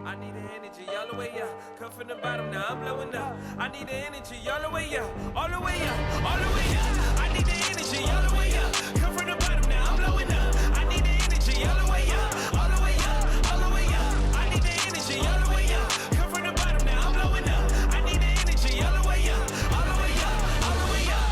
I need the energy all the way up. Come from the bottom, now I'm blowing up. I need the energy all the way up, all the way up, all the way up. I need the energy all the way up. Come from the bottom, now I'm blowing up. I need the energy all the way up, all the way up, all the way up. I need the energy all the way up. Come from the bottom, now I'm blowing up. I need the energy all the way up, all the way up, all the way up.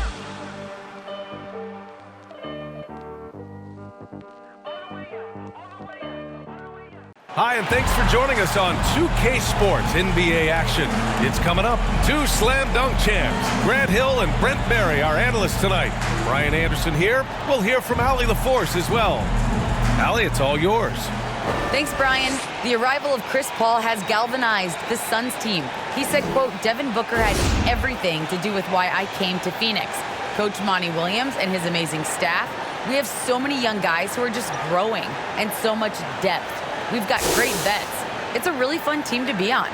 Hi, and thanks for joining us on 2K Sports NBA action. It's coming up. Two slam dunk champs, Grant Hill and Brent Barry, our analysts tonight. Brian Anderson here. We'll hear from Allie LaForce as well. Allie, it's all yours. Thanks, Brian. The arrival of Chris Paul has galvanized the Suns team. He said, quote, Devin Booker had everything to do with why I came to Phoenix. Coach Monty Williams and his amazing staff. We have so many young guys who are just growing and so much depth. We've got great vets. It's a really fun team to be on.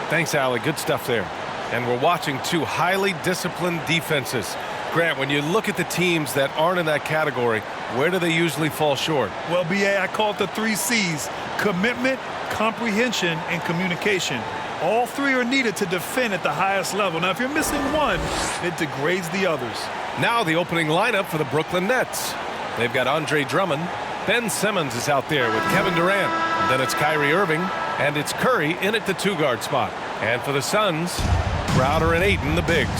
Thanks, Allie. Good stuff there. And we're watching two highly disciplined defenses. Grant, when you look at the teams that aren't in that category, where do they usually fall short? Well, B.A., I call it the 3 C's: commitment, comprehension, and communication. All three are needed to defend at the highest level. Now, if you're missing one, it degrades the others. Now the opening lineup for the Brooklyn Nets. They've got Andre Drummond. Ben Simmons is out there with Kevin Durant. Then it's Kyrie Irving, and it's Curry in at the 2-guard spot. And for the Suns, Crowder and Ayton, the bigs.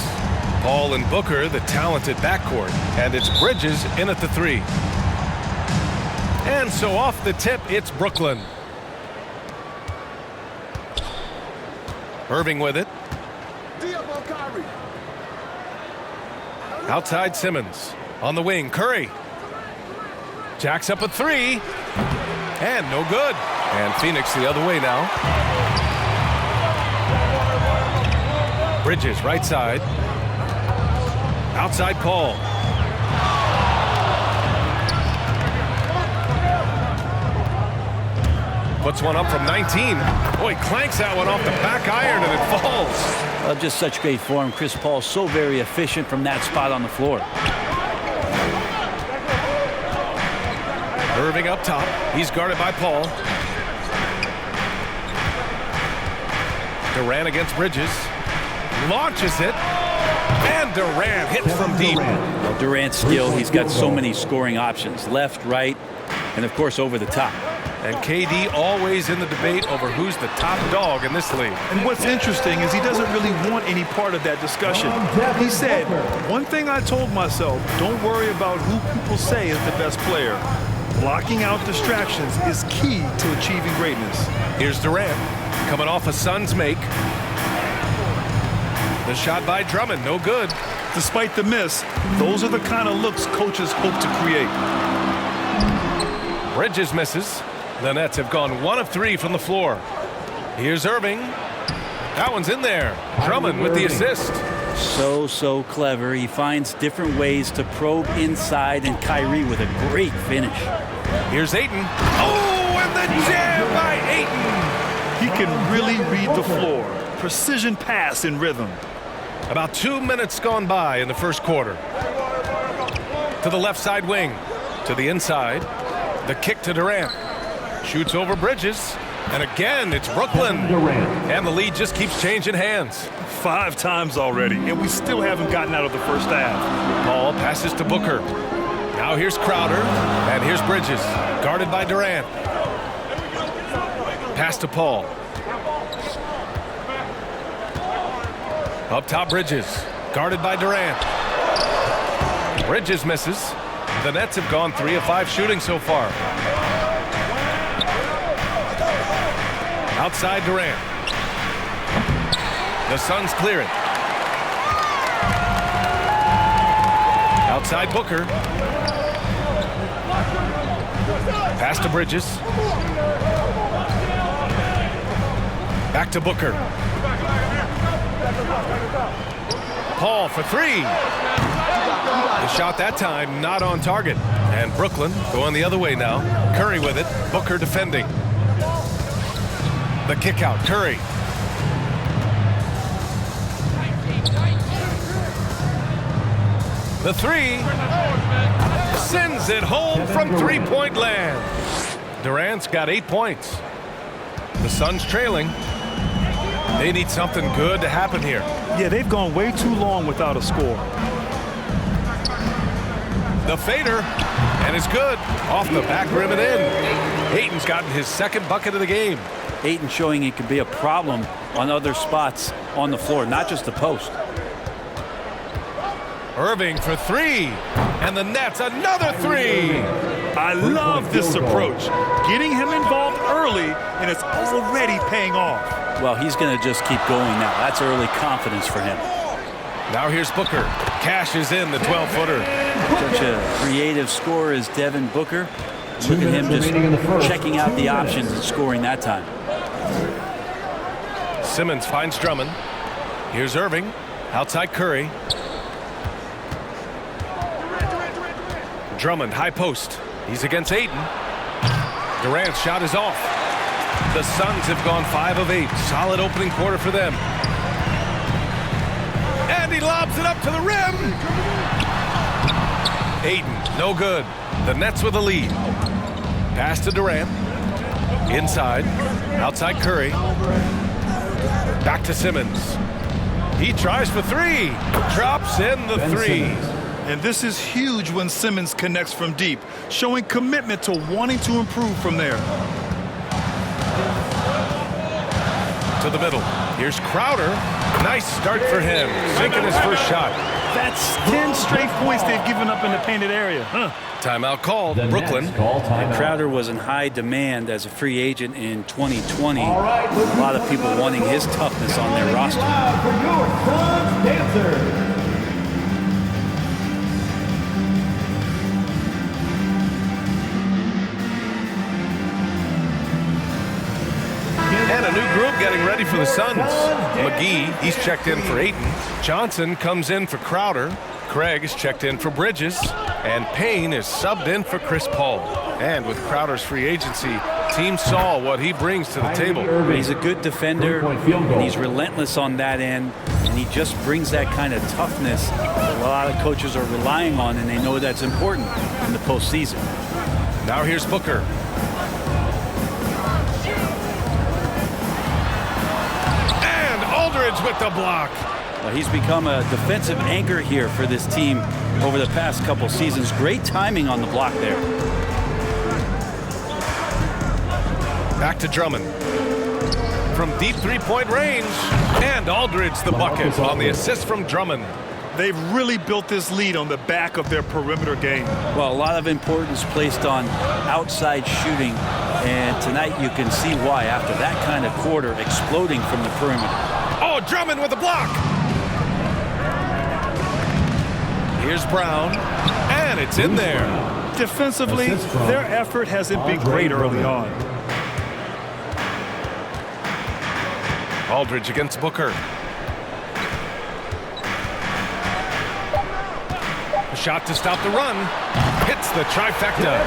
Paul and Booker, the talented backcourt. And it's Bridges in at the 3. And so off the tip, it's Brooklyn. Irving with it. Outside Simmons. On the wing, Curry. Jacks up a 3. And no good. And Phoenix the other way now. Bridges right side. Outside Paul. Puts one up from 19. Boy, clanks that one off the back iron and it falls. Just such great form. Chris Paul so very efficient from that spot on the floor. Irving up top. He's guarded by Paul. Durant against Bridges. Launches it. And Durant hits from deep. Well, Durant's skill, he's got so many scoring options. Left, right, and of course over the top. And KD always in the debate over who's the top dog in this league. And what's interesting is he doesn't really want any part of that discussion. He said, one thing I told myself, don't worry about who people say is the best player. Blocking out distractions is key to achieving greatness. Here's Durant coming off a Suns make. The shot by Drummond, no good. Despite the miss, those are the kind of looks coaches hope to create. Bridges misses. The Nets have gone 1 of 3 from the floor. Here's Irving. That one's in there. Drummond with the assist. So clever. He finds different ways to probe inside, and Kyrie with a great finish. Here's Ayton. Oh, and the jam by Ayton. He can really read the floor. Precision pass in rhythm. About 2 minutes gone by in the first quarter. To the left side wing. To the inside. The kick to Durant. Shoots over Bridges. And again, it's Brooklyn. And the lead just keeps changing hands. 5 times already, and we still haven't gotten out of the first half. Paul passes to Booker. Now here's Crowder, and here's Bridges, guarded by Durant. Pass to Paul. Up top, Bridges, guarded by Durant. Bridges misses. The Nets have gone 3 of 5 shooting so far. Outside Durant. The Suns clear it. Outside Booker. Pass to Bridges. Back to Booker. Paul for 3. The shot that time not on target. And Brooklyn going the other way now. Curry with it. Booker defending. The kick out. Curry. The 3 sends it home from 3-point land. Durant's got 8 points. The Suns trailing. They need something good to happen here. Yeah, they've gone way too long without a score. The fader, and it's good. Off the back rim and in. Ayton's gotten his second bucket of the game. Ayton showing it can be a problem on other spots on the floor, not just the post. Irving for three, and the Nets another three. I love this approach. Getting him involved early, and it's already paying off. Well, he's going to just keep going now. That's early confidence for him. Now here's Booker. Cashes in the 12-footer. Such a creative scorer as Devin Booker. Look at him just checking out the options and scoring that time. Simmons finds Drummond. Here's Irving. Outside Curry. Drummond, high post. He's against Ayton. Durant's shot is off. The Suns have gone 5 of 8. Solid opening quarter for them. And he lobs it up to the rim. Ayton, no good. The Nets with a lead. Pass to Durant. Inside. Outside Curry. Back to Simmons. He tries for three. Drops in the three. And this is huge when Simmons connects from deep, showing commitment to wanting to improve from there. To the middle. Here's Crowder. Nice start for him. Sinking his first shot. That's 10 straight points they've given up in the painted area. Timeout called. Brooklyn. And Crowder was in high demand as a free agent in 2020. A lot of people wanting his toughness on their roster. For your Suns dancers. And a new group getting ready for the Suns. McGee, he's checked in for Ayton. Johnson comes in for Crowder. Craig is checked in for Bridges. And Payne is subbed in for Chris Paul. And with Crowder's free agency, team saw what he brings to the table. He's a good defender, and he's relentless on that end. And he just brings that kind of toughness that a lot of coaches are relying on, and they know that's important in the postseason. Now here's Booker. Aldridge with the block. Well, he's become a defensive anchor here for this team over the past couple seasons. Great timing on the block there. Back to Drummond. From deep three-point range. And Aldridge the bucket on the assist from Drummond. They've really built this lead on the back of their perimeter game. Well, a lot of importance placed on outside shooting. And tonight you can see why after that kind of quarter exploding from the perimeter. Oh, Drummond with the block. Here's Brown, and it's in there. Defensively, their effort hasn't been great early on. Aldridge against Booker. A shot to stop the run. Hits the trifecta.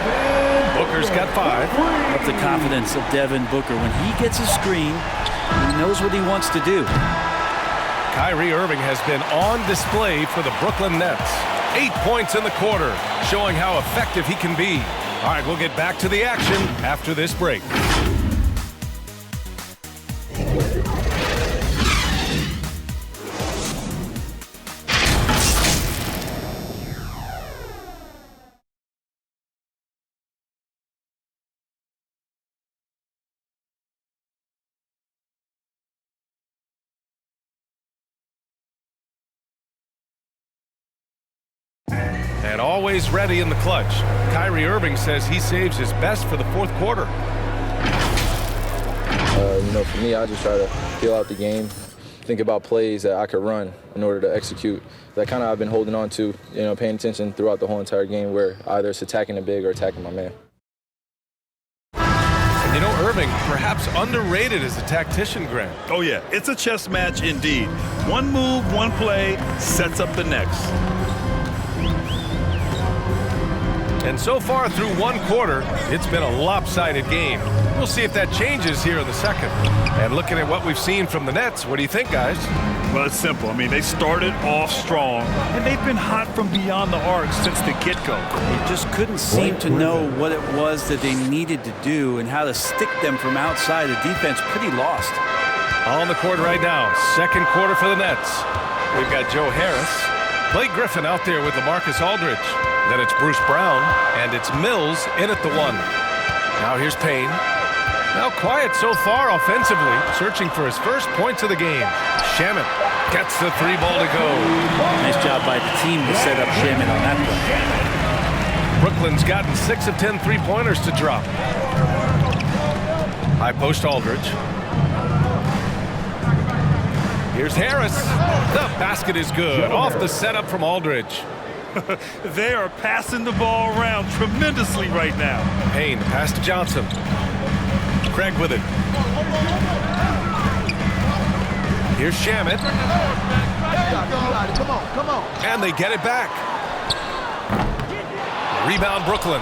Booker's got 5. Love the confidence of Devin Booker. When he gets a screen, he knows what he wants to do. Kyrie Irving has been on display for the Brooklyn Nets. 8 points in the quarter, showing how effective he can be. All right, we'll get back to the action after this break. And always ready in the clutch. Kyrie Irving says he saves his best for the fourth quarter. For me, I just try to feel out the game, think about plays that I could run in order to execute. That kind of I've been holding on to, paying attention throughout the whole entire game where either it's attacking the big or attacking my man. And Irving, perhaps underrated as a tactician, Grant. Oh, yeah, it's a chess match indeed. One move, one play sets up the next. And so far through one quarter, it's been a lopsided game. We'll see if that changes here in the second. And looking at what we've seen from the Nets, what do you think, guys? Well, it's simple. I mean, they started off strong, and they've been hot from beyond the arc since the get-go. They just couldn't seem to know what it was that they needed to do and how to stick them from outside. The defense pretty lost. On the court right now, second quarter for the Nets. We've got Joe Harris. Blake Griffin out there with LaMarcus Aldridge. Then it's Bruce Brown, and it's Mills in at the 1. Now here's Payne. Now quiet so far offensively, searching for his first points of the game. Shamet gets the 3 ball to go. Nice job by the team to set up Shamet on that play. Brooklyn's gotten 6 of 10 3-pointers to drop. High post Aldridge. Here's Harris. The basket is good. Off the setup from Aldridge. They are passing the ball around tremendously right now. Payne, pass to Johnson. Craig with it. Here's Shamet. Come on. And they get it back. Rebound Brooklyn.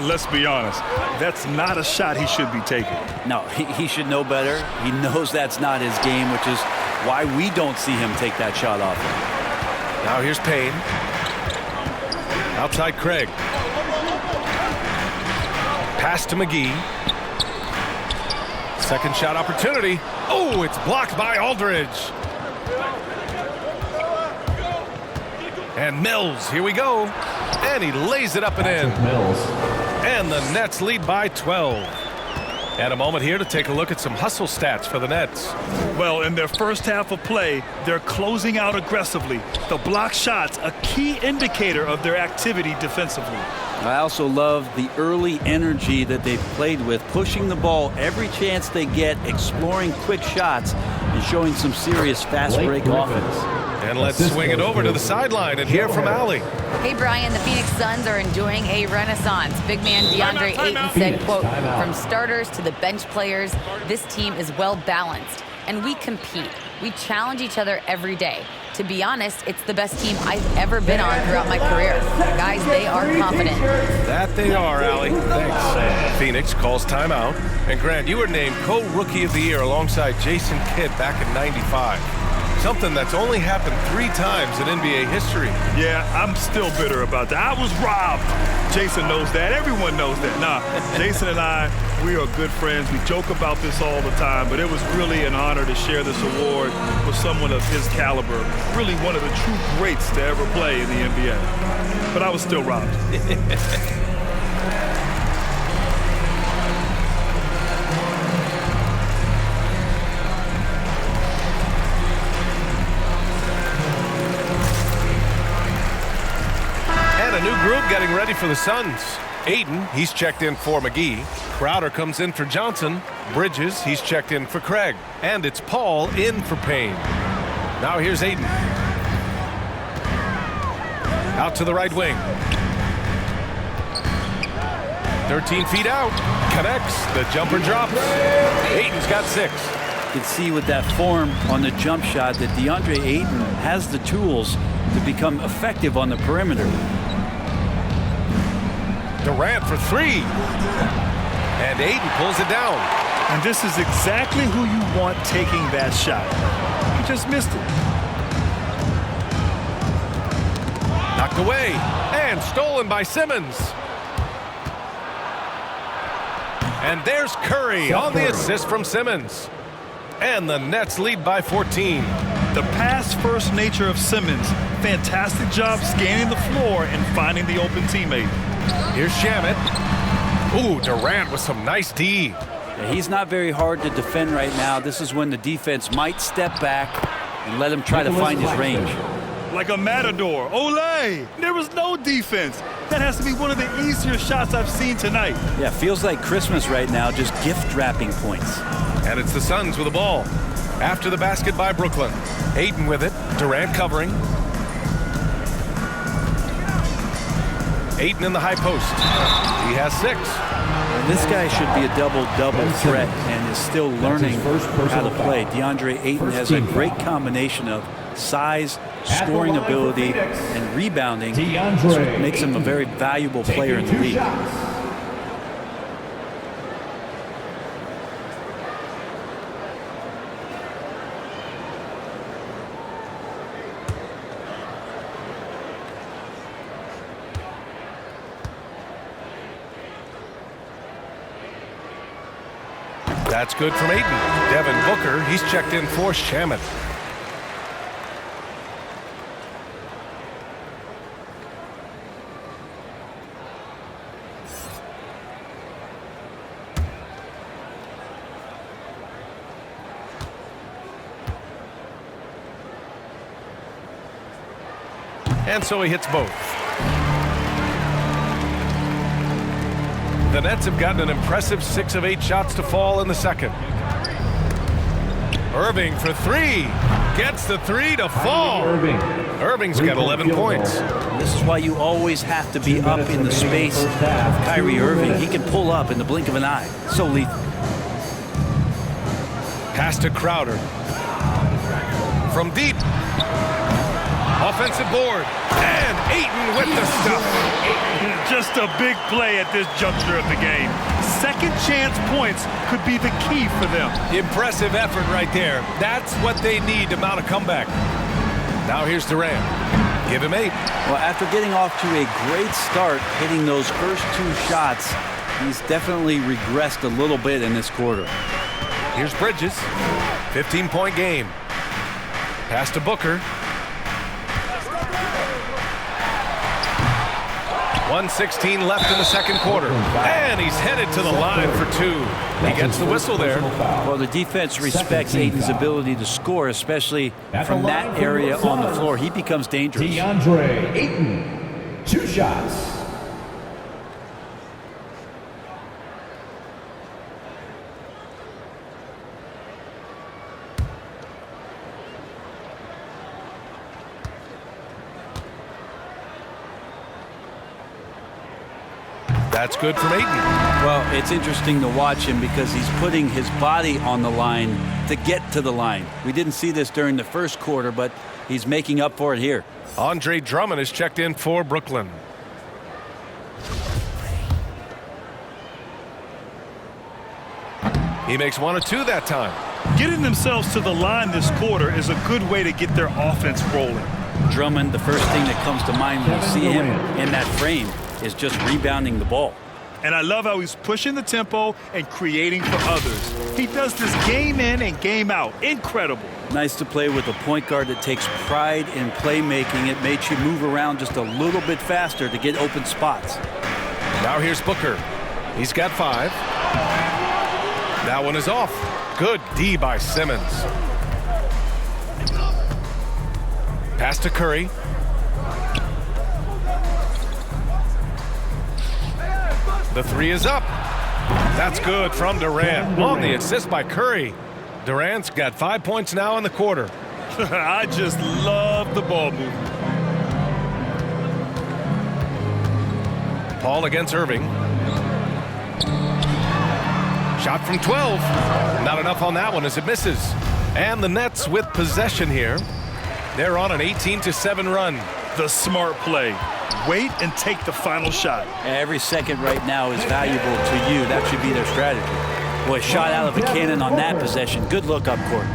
Let's be honest. That's not a shot he should be taking. No, he should know better. He knows that's not his game, which is why we don't see him take that shot off. Now here's Payne. Outside Craig. Pass to McGee. Second shot opportunity. Oh, it's blocked by Aldridge. And Mills, here we go. And he lays it up and in. And the Nets lead by 12. And a moment here to take a look at some hustle stats for the Nets. Well, in their first half of play, they're closing out aggressively. The block shots, a key indicator of their activity defensively. I also love the early energy that they've played with, pushing the ball every chance they get, exploring quick shots, and showing some serious fast break offense. And let's swing it over to the sideline and hear from Allie. Hey, Brian, the Phoenix Suns are enjoying a renaissance. Big man DeAndre Ayton said, quote, from starters to the bench players, this team is well balanced, and we compete. We challenge each other every day. To be honest, it's the best team I've ever been on throughout my career. Guys, they are confident. That they are, Allie. Thanks. Phoenix calls timeout. And Grant, you were named co-rookie of the year alongside Jason Kidd back in '95. Something that's only happened 3 times in NBA history. Yeah, I'm still bitter about that. I was robbed. Jason knows that. Everyone knows that. Nah, Jason and I, we are good friends. We joke about this all the time, but it was really an honor to share this award with someone of his caliber. Really one of the true greats to ever play in the NBA. But I was still robbed. A new group getting ready for the Suns. Ayton, he's checked in for McGee. Crowder comes in for Johnson. Bridges, he's checked in for Craig. And it's Paul in for Payne. Now here's Ayton. Out to the right wing. 13 feet out. Connects. The jumper drops. Ayton's got 6. You can see with that form on the jump shot that DeAndre Ayton has the tools to become effective on the perimeter. Durant for 3. And Ayton pulls it down. And this is exactly who you want taking that shot. He just missed it. Knocked away. And stolen by Simmons. And there's Curry on the assist from Simmons. And the Nets lead by 14. The pass-first nature of Simmons. Fantastic job scanning the floor and finding the open teammate. Here's Shamet. Ooh, Durant with some nice D. Yeah, he's not very hard to defend right now. This is when the defense might step back and let him try to find his range. Like a matador. Olay! There was no defense. That has to be one of the easier shots I've seen tonight. Yeah, feels like Christmas right now, just gift wrapping points. And it's the Suns with the ball. After the basket by Brooklyn. Ayton with it. Durant covering. Ayton in the high post. He has 6. This guy should be a double-double threat and is still learning how to play. DeAndre Ayton has a great combination of size, scoring ability, and rebounding. So it makes him a very valuable player in the league. That's good from Ayton. Devin Booker, he's checked in for Shamet. And so he hits both. The Nets have gotten an impressive 6 of 8 shots to fall in the second. Irving for 3. Gets the 3 to fall. Irving's got 11 points. This is why you always have to be up in the space of Kyrie Irving. He can pull up in the blink of an eye. So lethal. Pass to Crowder. From deep. Offensive board. And Ayton with the stuff. Just a big play at this juncture of the game. Second chance points could be the key for them. Impressive effort right there. That's what they need to mount a comeback. Now here's Durant. Give him 8. Well, after getting off to a great start, hitting those first 2 shots, he's definitely regressed a little bit in this quarter. Here's Bridges. 15-point game. Pass to Booker. 1:16 left in the second quarter. And he's headed to the line for 2. He gets the whistle there. Well, the defense respects Ayton's ability to score, especially from that area on the floor. He becomes dangerous. DeAndre Ayton, 2 shots. That's good from Ayton. Well, it's interesting to watch him because he's putting his body on the line to get to the line. We didn't see this during the first quarter, but he's making up for it here. Andre Drummond is checked in for Brooklyn. He makes 1 of 2 that time. Getting themselves to the line this quarter is a good way to get their offense rolling. Drummond, the first thing that comes to mind when you see him in that frame is just rebounding the ball. And I love how he's pushing the tempo and creating for others. He does this game in and game out. Incredible. Nice to play with a point guard that takes pride in playmaking. It makes you move around just a little bit faster to get open spots. Now here's Booker. He's got 5. That one is off. Good D by Simmons. Pass to Curry. The 3 is up. That's good from Durant. On the assist by Curry. Durant's got 5 points now in the quarter. I just love the ball movement. Paul against Irving. Shot from 12. Not enough on that one as it misses. And the Nets with possession here. They're on an 18-7 run. The smart play. Wait and take the final shot. Every second right now is valuable to you. That should be their strategy. Boy, shot out of a cannon on that possession. Good look up court.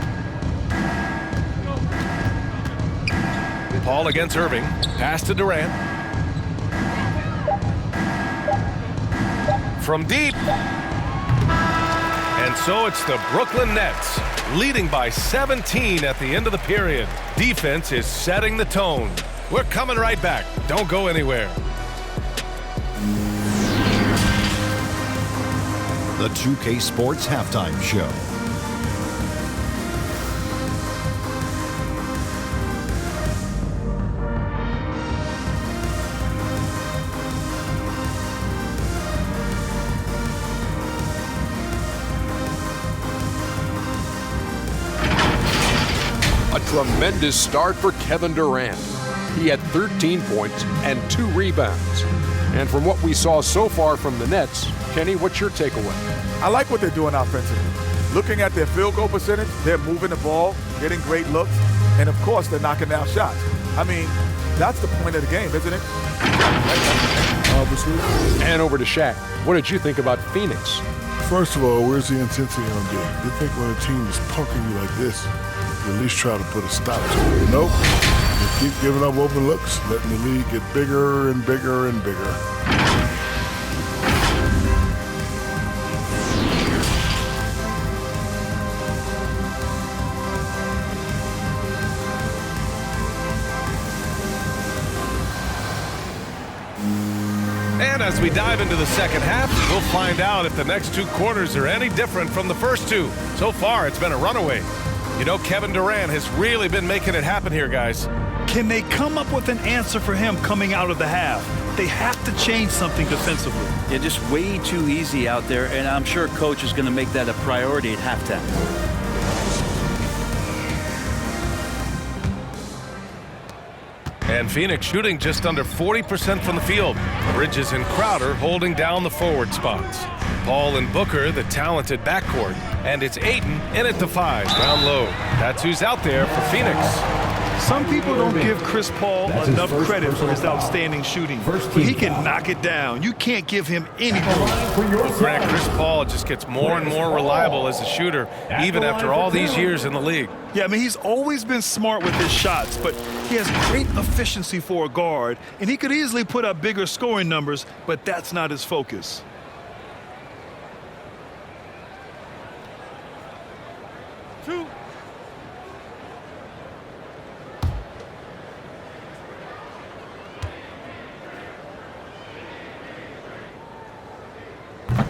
Paul against Irving. Pass to Durant. From deep. And so it's the Brooklyn Nets leading by 17 at the end of the period. Defense is setting the tone. We're coming right back. Don't go anywhere. The 2K Sports Halftime Show. A tremendous start for Kevin Durant. He had 13 points and 2 rebounds. And from what we saw so far from the Nets, Kenny, what's your takeaway? I like what they're doing offensively. Looking at their field goal percentage, they're moving the ball, getting great looks, and of course they're knocking down shots. I mean, that's the point of the game, isn't it? Obviously. And over to Shaq. What did you think about Phoenix? First of all, where's the intensity on game? You think when a team is punking you like this, you at least try to put a stop to it. Nope. They keep giving up open looks, letting the lead get bigger and bigger and bigger. And as we dive into the second half, we'll find out if the next 2 quarters are any different from the first 2. So far, it's been a runaway. You know, Kevin Durant has really been making it happen here, guys. Can they come up with an answer for him coming out of the half? They have to change something defensively. Yeah, just way too easy out there, and I'm sure Coach is going to make that a priority at halftime. And Phoenix shooting just under 40% from the field. Bridges and Crowder holding down the forward spots. Paul and Booker, the talented backcourt. And it's Ayton in at the 5, down low. That's who's out there for Phoenix. Some people don't give Chris Paul enough credit for his outstanding shooting, but he can knock it down. You can't give him any credit. Grant, Chris Paul just gets more and more reliable as a shooter, even after all these years in the league. Yeah, I mean, he's always been smart with his shots, but he has great efficiency for a guard, and he could easily put up bigger scoring numbers, but that's not his focus.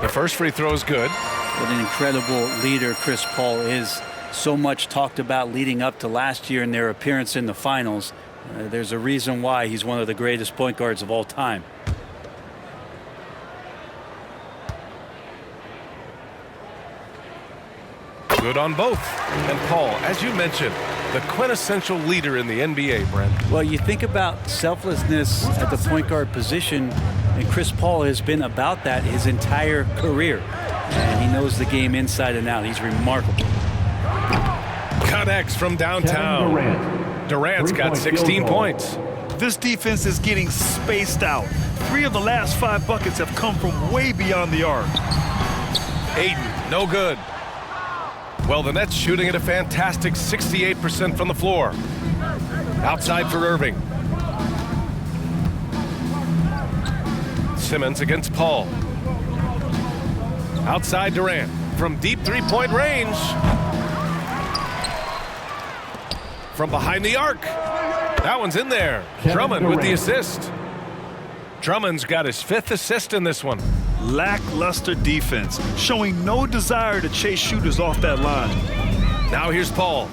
The first free throw is good. What an incredible leader Chris Paul is. So much talked about leading up to last year and their appearance in the finals. There's a reason why he's one of the greatest point guards of all time. Good on both. And Paul, as you mentioned, the quintessential leader in the NBA, Brent. Well, you think about selflessness at the point guard position, and Chris Paul has been about that his entire career. And he knows the game inside and out. He's remarkable. Connects from downtown. Durant's got 16 points. This defense is getting spaced out. 3 of the last 5 buckets have come from way beyond the arc. Ayton, no good. Well, the Nets shooting at a fantastic 68% from the floor. Outside for Irving. Simmons against Paul. Outside Durant from deep 3-point range. From behind the arc. That one's in there. Drummond with the assist. Drummond's got his 5th assist in this one. Lackluster defense, showing no desire to chase shooters off that line. Now here's Paul.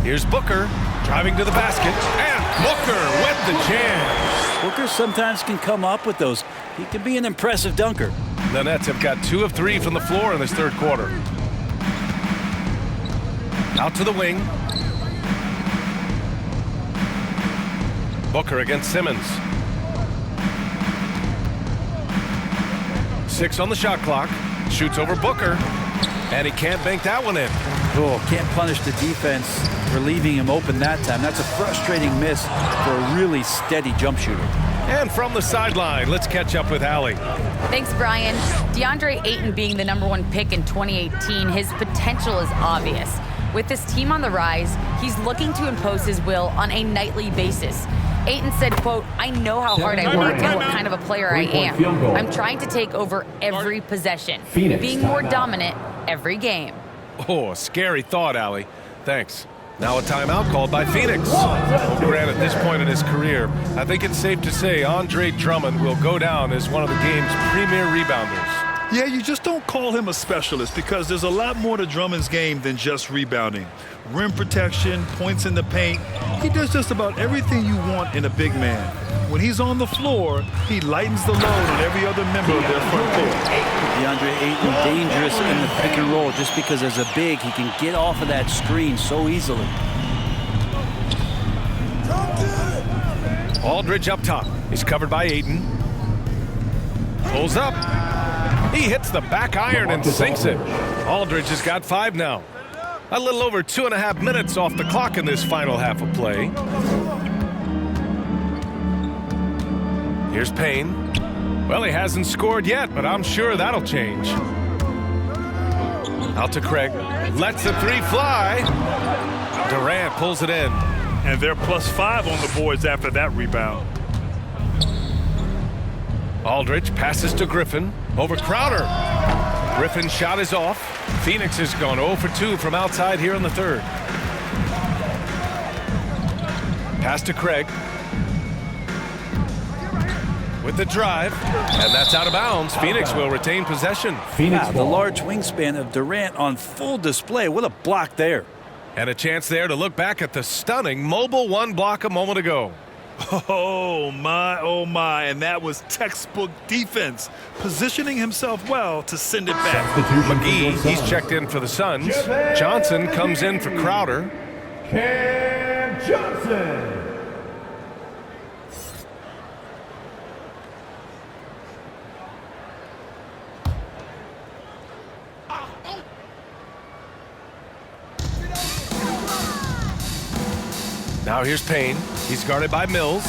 Here's Booker driving to the basket, and Booker with the jam. Booker sometimes can come up with those. He can be an impressive dunker. The Nets have got 2 of 3 from the floor in this 3rd quarter. Out to the wing. Booker against Simmons. 6 on the shot clock. Shoots over Booker. And he can't bank that one in. Oh, can't punish the defense for leaving him open that time. That's a frustrating miss for a really steady jump shooter. And from the sideline, let's catch up with Allie. Thanks, Brian. DeAndre Ayton being the #1 pick in 2018, his potential is obvious. With his team on the rise, he's looking to impose his will on a nightly basis. Ayton said, quote, "I know how hard I work and what kind of a player I am. I'm trying to take over every possession, being more dominant every game." Oh, a scary thought, Allie. Thanks. Now a timeout called by Phoenix. Grant, at this point in his career, I think it's safe to say Andre Drummond will go down as one of the game's premier rebounders. Yeah, you just don't call him a specialist because there's a lot more to Drummond's game than just rebounding. Rim protection, points in the paint. He does just about everything you want in a big man. When he's on the floor, he lightens the load on every other member of their front court. DeAndre Ayton dangerous in the pick and roll just because as a big, he can get off of that screen so easily. Aldridge up top. He's covered by Ayton. Pulls up. He hits the back iron and sinks it. Aldridge has got 5 now. A little over 2.5 minutes off the clock in this final half of play. Here's Payne. Well, he hasn't scored yet, but I'm sure that'll change. Out to Craig. Lets the 3 fly. Durant pulls it in. And they're +5 on the boards after that rebound. Aldridge passes to Griffin. Over Crowder. Griffin's shot is off. Phoenix has gone 0 for 2 from outside here in the 3rd. Pass to Craig. with the drive, and that's out of bounds. Phoenix will retain possession. Wow, the large wingspan of Durant on full display. What a block there. And a chance there to look back at the stunning mobile one block a moment ago. Oh my, and that was textbook defense, positioning himself well to send it back. McGee, he's checked in for the Suns. Johnson comes in for Crowder. Cam Johnson. Now here's Payne. He's guarded by Mills.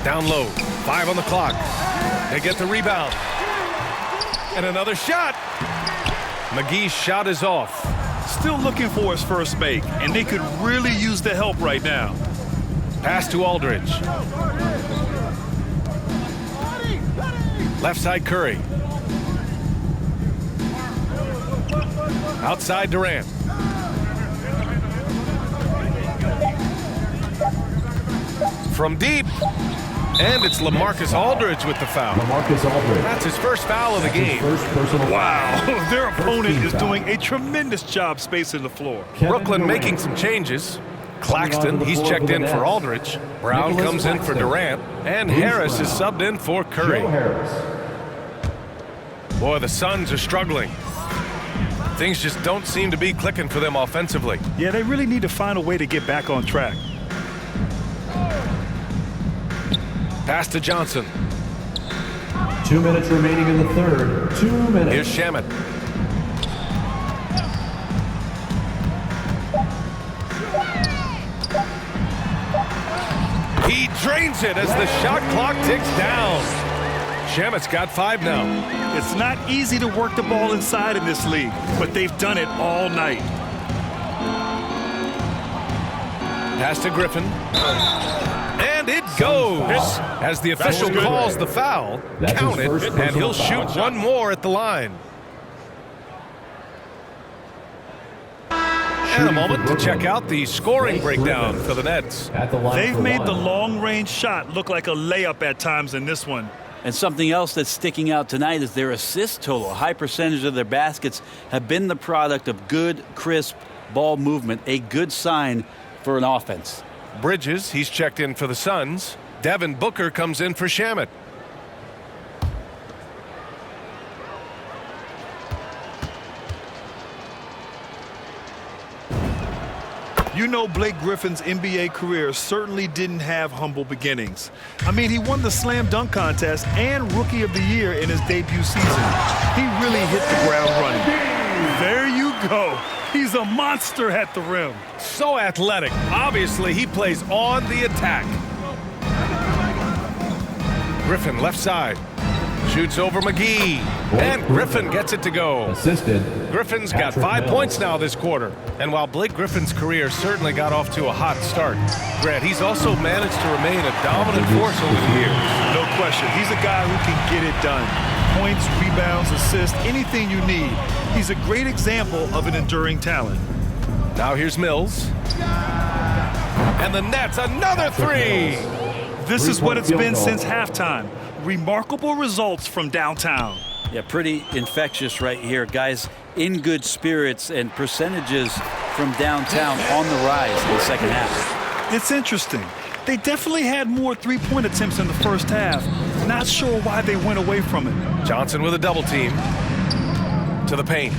Down low. 5 on the clock. They get the rebound. And another shot. McGee's shot is off. Still looking for his first make, and they could really use the help right now. Pass to Aldridge. Left side Curry. Outside Durant. From deep. And it's LaMarcus Aldridge with the foul. LaMarcus Aldridge. That's his first foul of the game. Wow, their opponent is doing a tremendous job spacing the floor. Brooklyn making some changes. Claxton, he's checked in for Aldridge. Brown comes in for Durant. And Harris is subbed in for Curry. Boy, the Suns are struggling. Things just don't seem to be clicking for them offensively. Yeah, they really need to find a way to get back on track. Pass to Johnson. 2 minutes remaining in the third. 2 minutes. Here's Shamet. He drains it as the shot clock ticks down. Shamet's got 5 now. It's not easy to work the ball inside in this league, but they've done it all night. Pass to Griffin. And it goes as the official calls the foul. Count it, and he'll shoot one more at the line. And a moment to check out the scoring breakdown for the Nets. They've made the long-range shot look like a layup at times in this one. And something else that's sticking out tonight is their assist total. A high percentage of their baskets have been the product of good, crisp ball movement, a good sign for an offense. Bridges, he's checked in for the Suns. Devin Booker comes in for Shamet. You know, Blake Griffin's NBA career certainly didn't have humble beginnings. I mean, he won the slam dunk contest and Rookie of the Year in his debut season. He really hit the ground running. There you go. He's a monster at the rim. So athletic. Obviously, he plays on the attack. Griffin left side. Shoots over McGee. And Griffin gets it to go. Assisted. Griffin's got 5 points now this quarter. And while Blake Griffin's career certainly got off to a hot start, Grant, he's also managed to remain a dominant force over the years. No question. He's a guy who can get it done. Points, rebounds, assists, anything you need. He's a great example of an enduring talent. Now here's Mills. And the Nets, another three. This is what it's been since halftime. Remarkable results from downtown. Yeah, pretty infectious right here. Guys in good spirits and percentages from downtown on the rise in the second half. It's interesting. They definitely had more three-point attempts in the first half. Not sure why they went away from it. Johnson with a double team. To the paint.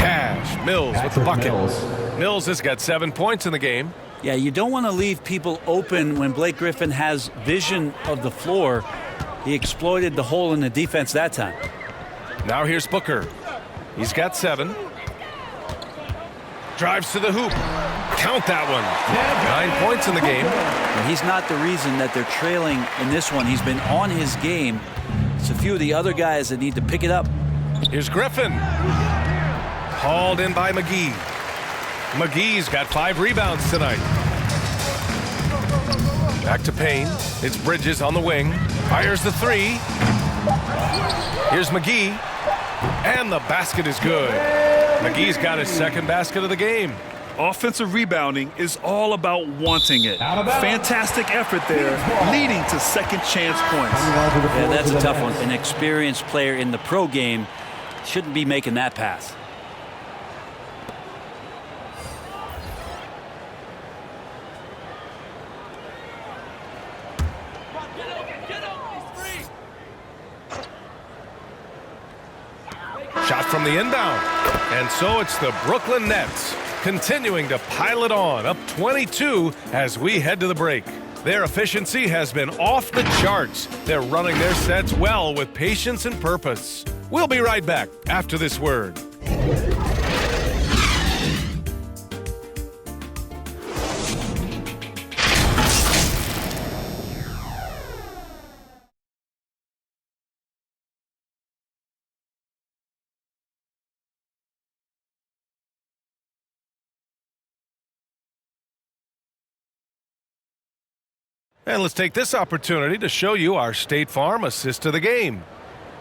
Cash. Mills with the bucket. Mills has got 7 points in the game. Yeah, you don't want to leave people open when Blake Griffin has vision of the floor. He exploited the hole in the defense that time. Now here's Booker. He's got 7. Drives to the hoop. Count that one. 9 points in the game. And he's not the reason that they're trailing in this one. He's been on his game. It's a few of the other guys that need to pick it up. Here's Griffin. Hauled in by McGee. McGee's got 5 rebounds tonight. Back to Payne. It's Bridges on the wing. Fires the 3. Here's McGee. And the basket is good. McGee's got his second basket of the game. Offensive rebounding is all about wanting it. Fantastic effort there, leading to second chance points. Yeah, that's a tough one. An experienced player in the pro game shouldn't be making that pass. Shot from the inbound. And so it's the Brooklyn Nets continuing to pile it on, up 22 as we head to the break. Their efficiency has been off the charts. They're running their sets well with patience and purpose. We'll be right back after this word. And let's take this opportunity to show you our State Farm assist of the game.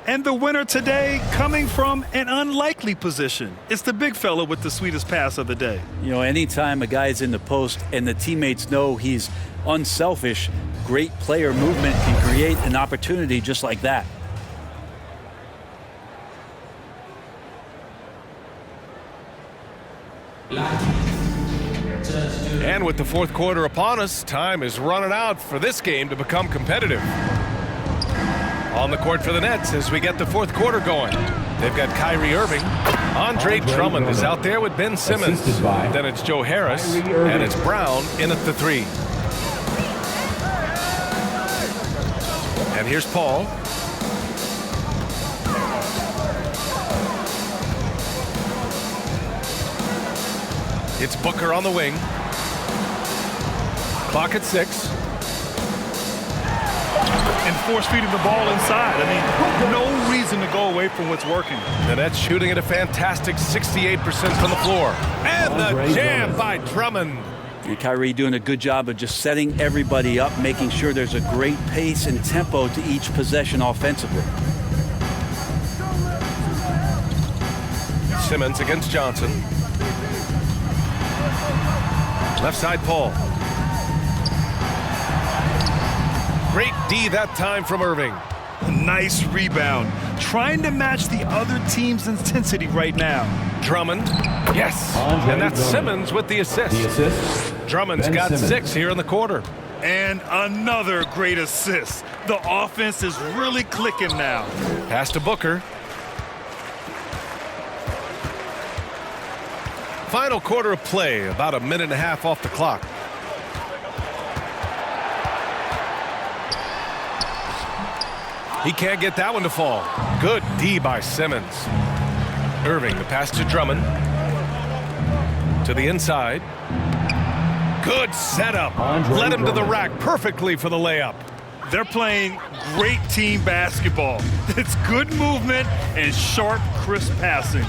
And the winner today coming from an unlikely position. It's the big fella with the sweetest pass of the day. You know, anytime a guy's in the post and the teammates know he's unselfish, great player movement can create an opportunity just like that. And with the fourth quarter upon us, time is running out for this game to become competitive. On the court for the Nets as we get the fourth quarter going. They've got Kyrie Irving. Andre Drummond is out there with Ben Simmons. Then it's Joe Harris, and it's Brown in at the three. And here's Paul. It's Booker on the wing. Clock at 6. And force-feeding the ball inside. I mean, no reason to go away from what's working. The Nets shooting at a fantastic 68% from the floor. And the jam by Drummond. And Kyrie doing a good job of just setting everybody up, making sure there's a great pace and tempo to each possession offensively. Simmons against Johnson. Left side, Paul. Great D that time from Irving. Nice rebound. Trying to match the other team's intensity right now. Drummond. Yes. And that's Simmons with the assist. Drummond's got 6 here in the quarter. And another great assist. The offense is really clicking now. Pass to Booker. Final quarter of play, about a minute and a half off the clock. He can't get that one to fall. Good D by Simmons. Irving, the pass to Drummond. To the inside. Good setup. Led him to the rack perfectly for the layup. They're playing great team basketball. It's good movement and sharp, crisp passing.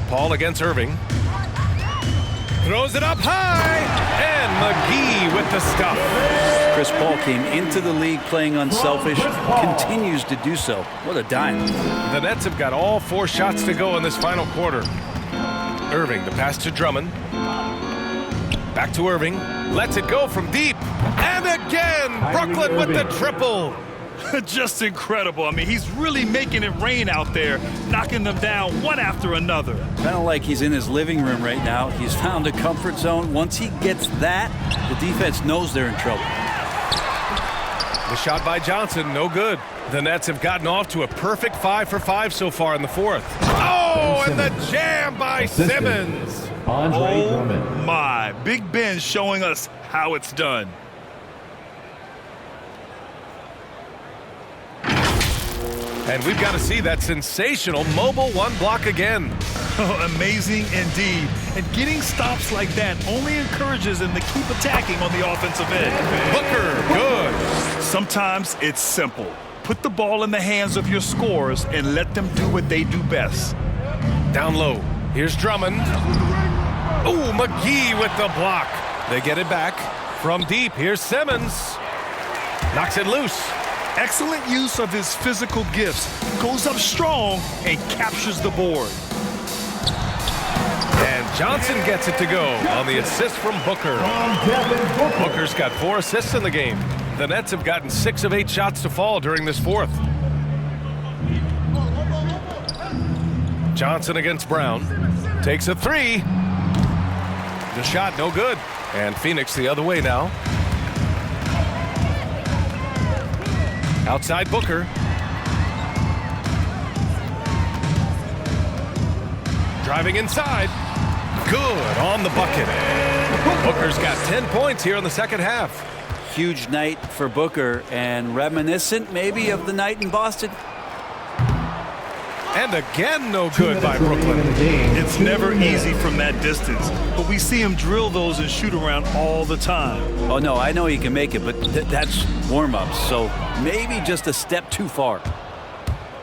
Paul against Irving. Throws it up high. And McGee with the stuff. Chris Paul came into the league playing unselfish, continues to do so. What a dime. The Nets have got all 4 shots to go in this final quarter. Irving, the pass to Drummond. Back to Irving. Lets it go from deep. And again, Brooklyn with the triple. Just incredible. I mean, he's really making it rain out there, knocking them down one after another. Kind of like he's in his living room right now. He's found a comfort zone. Once he gets that, the defense knows they're in trouble. The shot by Johnson, no good. The Nets have gotten off to a perfect 5 for 5 so far in the fourth. Oh, and the jam by Simmons. Oh, my. Big Ben showing us how it's done. And we've got to see that sensational mobile one block again. Oh, amazing indeed. And getting stops like that only encourages them to keep attacking on the offensive end. Booker, good. Sometimes it's simple. Put the ball in the hands of your scorers and let them do what they do best. Down low. Here's Drummond. Ooh, McGee with the block. They get it back. From deep, here's Simmons. Knocks it loose. Excellent use of his physical gifts. Goes up strong and captures the board. And Johnson gets it to go on the assist from Booker. Booker's got 4 assists in the game. The Nets have gotten 6 of 8 shots to fall during this fourth. Johnson against Brown. Takes a 3. The shot no good. And Phoenix the other way now. Outside Booker. Driving inside. Good on the bucket. Booker's got 10 points here in the second half. Huge night for Booker, and reminiscent maybe of the night in Boston. And again, no good by Brooklyn. It's never easy from that distance, but we see him drill those and shoot around all the time. Oh, no, I know he can make it, but that's warm-ups, so maybe just a step too far.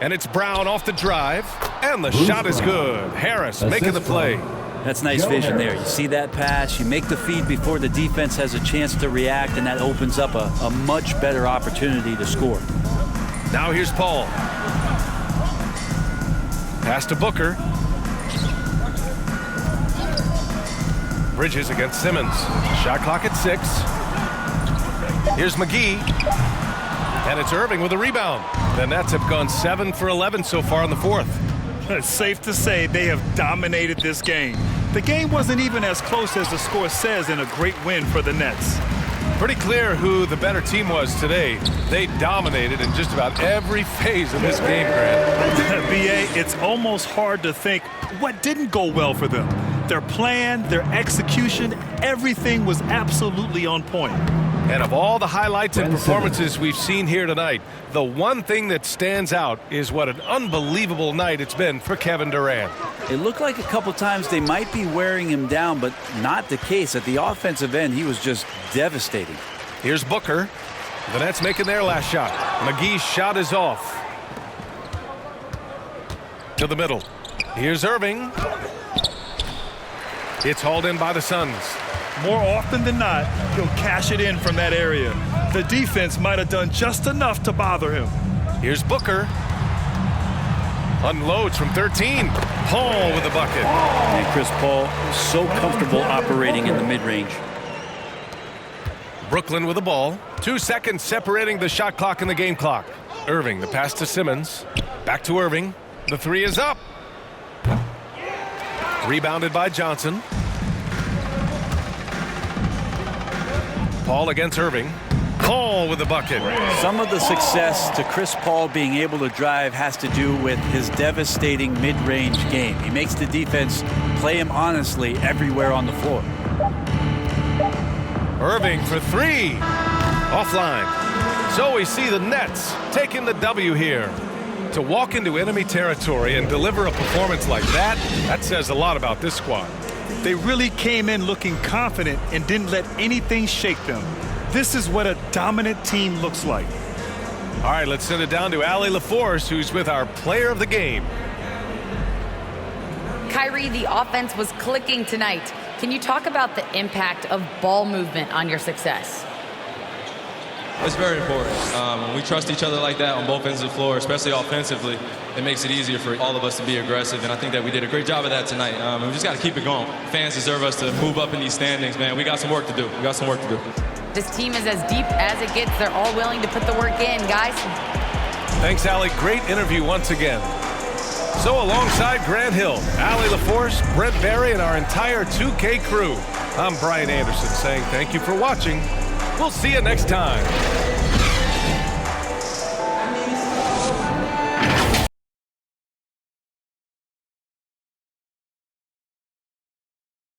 And it's Brown off the drive, and the shot is good. Harris making the play. That's nice vision there. You see that pass, you make the feed before the defense has a chance to react, and that opens up a much better opportunity to score. Now here's Paul. Pass to Booker. Bridges against Simmons. Shot clock at 6. Here's McGee. And it's Irving with a rebound. The Nets have gone 7 for 11 so far in the fourth. It's safe to say they have dominated this game. The game wasn't even as close as the score says in a great win for the Nets. Pretty clear who the better team was today. They dominated in just about every phase of this game, Grant. B.A., it's almost hard to think what didn't go well for them. Their plan, their execution, everything was absolutely on point. And of all the highlights and performances we've seen here tonight, the one thing that stands out is what an unbelievable night it's been for Kevin Durant. It looked like a couple times they might be wearing him down, but not the case. At the offensive end, he was just devastating. Here's Booker. The Nets making their last shot. McGee's shot is off. To the middle. Here's Irving. It's hauled in by the Suns. More often than not, he'll cash it in from that area. The defense might have done just enough to bother him. Here's Booker. Unloads from 13. Paul with the bucket. And Chris Paul so comfortable operating in the mid-range. Brooklyn with the ball. 2 seconds separating the shot clock and the game clock. Irving, the pass to Simmons. Back to Irving. The 3 is up. Rebounded by Johnson. Paul against Irving. Paul with the bucket. Some of the success to Chris Paul being able to drive has to do with his devastating mid-range game. He makes the defense play him honestly everywhere on the floor. Irving for 3. Offline. So we see the Nets taking the W here. To walk into enemy territory and deliver a performance like that, that says a lot about this squad. They really came in looking confident and didn't let anything shake them. This is what a dominant team looks like. All right, let's send it down to Allie LaForce, who's with our player of the game. Kyrie, the offense was clicking tonight. Can you talk about the impact of ball movement on your success? It's very important. When we trust each other like that on both ends of the floor, especially offensively, it makes it easier for all of us to be aggressive, and I think that we did a great job of that tonight. We just got to keep it going. Fans deserve us to move up in these standings, man. We got some work to do. We got some work to do. This team is as deep as it gets. They're all willing to put the work in, guys. Thanks, Allie. Great interview once again. So alongside Grant Hill, Allie LaForce, Brent Barry, and our entire 2K crew, I'm Brian Anderson saying thank you for watching. We'll see you next time.